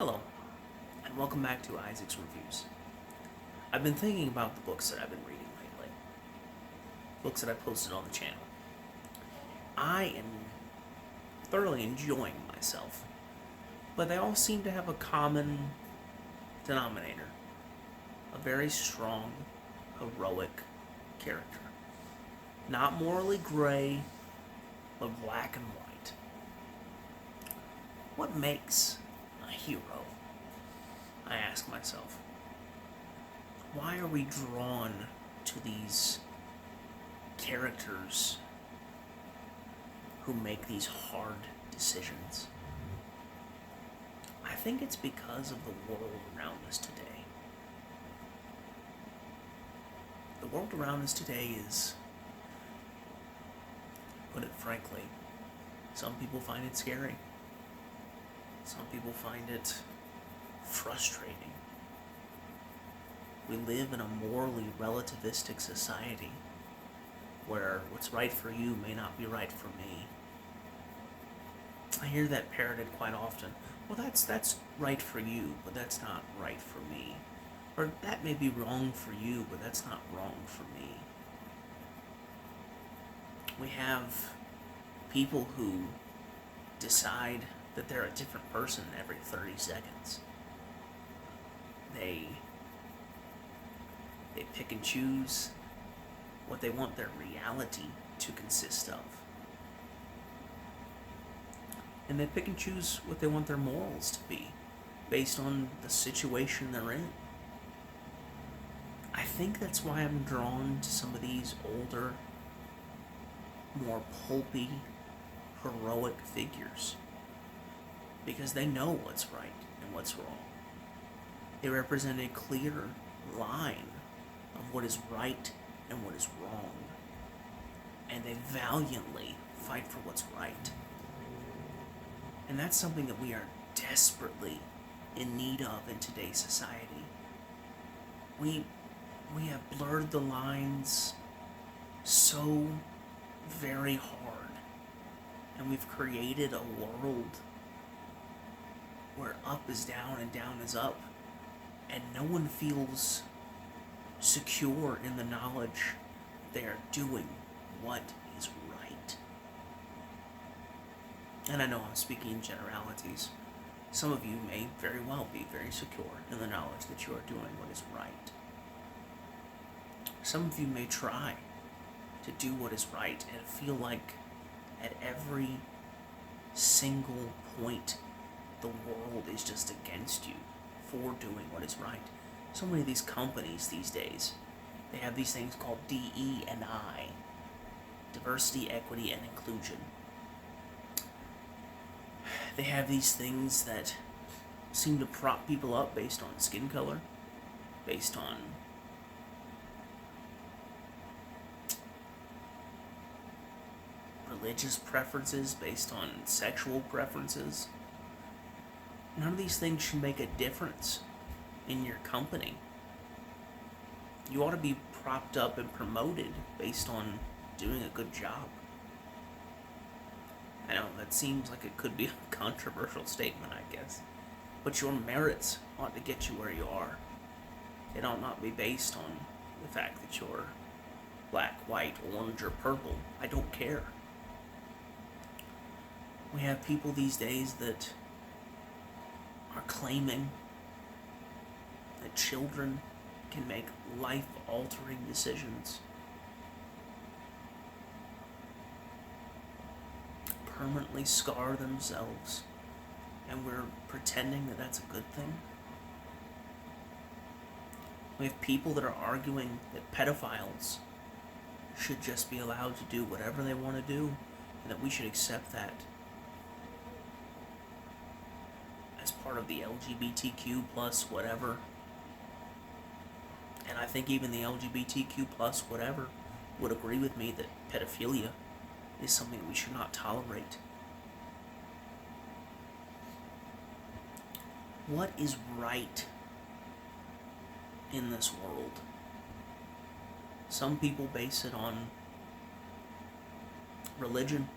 Hello, and welcome back to Isaac's Reviews. I've been thinking about the books that I've been reading lately, books that I posted on the channel. I am thoroughly enjoying myself, but they all seem to have a common denominator: a very strong, heroic character. Not morally gray, but black and white. What makes a hero? I ask myself. Why are we drawn to these characters who make these hard decisions? I think it's because of the world around us today. The world around us today is, put it frankly, some people find it scary. Some people find it frustrating. We live in a morally relativistic society where what's right for you may not be right for me. I hear that parroted quite often. Well, that's right for you, but that's not right for me. Or that may be wrong for you, but that's not wrong for me. We have people who decide that they're a different person every 30 seconds. They pick and choose what they want their reality to consist of. And they pick and choose what they want their morals to be, based on the situation they're in. I think that's why I'm drawn to some of these older, more pulpy, heroic figures. Because they know what's right and what's wrong. They represent a clear line of what is right and what is wrong. And they valiantly fight for what's right. And that's something that we are desperately in need of in today's society. We have blurred the lines so very hard. And we've created a world where up is down and down is up. And no one feels secure in the knowledge they are doing what is right. And I know I'm speaking in generalities. Some of you may very well be very secure in the knowledge that you are doing what is right. Some of you may try to do what is right and feel like at every single point the world is just against you for doing what is right. So many of these companies these days, they have these things called DE&I, diversity, equity, and inclusion. They have these things that seem to prop people up based on skin color, based on religious preferences, based on sexual preferences. None of these things should make a difference in your company. You ought to be propped up and promoted based on doing a good job. I know that seems like it could be a controversial statement, I guess. But your merits ought to get you where you are. It ought not be based on the fact that you're black, white, orange, or purple. I don't care. We have people these days that are claiming that children can make life-altering decisions, permanently scar themselves, and we're pretending that that's a good thing. We have people that are arguing that pedophiles should just be allowed to do whatever they want to do, and that we should accept that as part of the LGBTQ plus whatever. And I think even the LGBTQ plus whatever would agree with me that pedophilia is something we should not tolerate. What is right in this world? Some people base it on religion.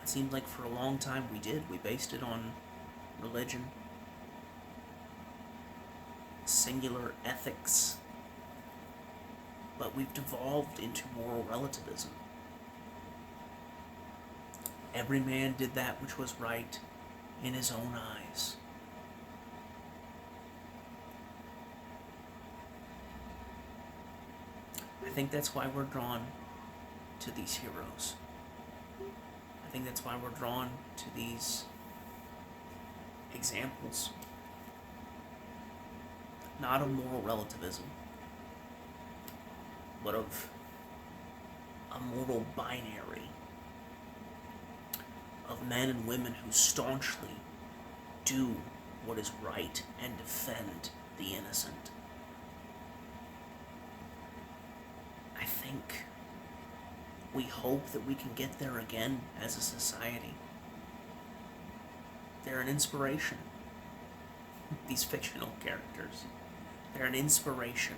It's seemed like for a long time we did. We based it on religion, singular ethics, but we've devolved into moral relativism. Every man did that which was right in his own eyes. I think that's why we're drawn to these heroes. I think that's why we're drawn to these examples. Not of moral relativism, but of a moral binary of men and women who staunchly do what is right and defend the innocent. I think we hope that we can get there again as a society. They're an inspiration. These fictional characters. They're an inspiration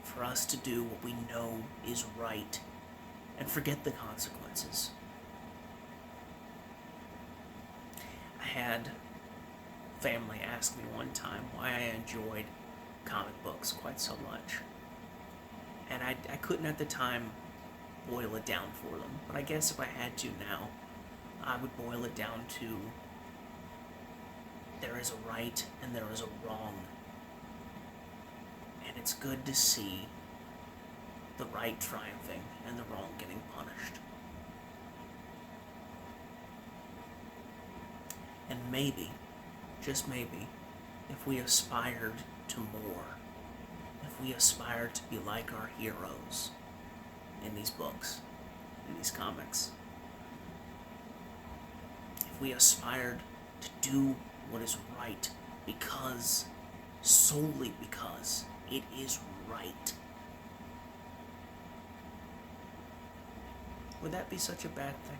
for us to do what we know is right and forget the consequences. I had family ask me one time why I enjoyed comic books quite so much. And I couldn't at the time boil it down for them, but I guess if I had to now, I would boil it down to there is a right and there is a wrong. And it's good to see the right triumphing and the wrong getting punished. And maybe, just maybe, if we aspired to more, if we aspired to be like our heroes in these books, in these comics, if we aspired to do what is right because, solely because, it is right, would that be such a bad thing?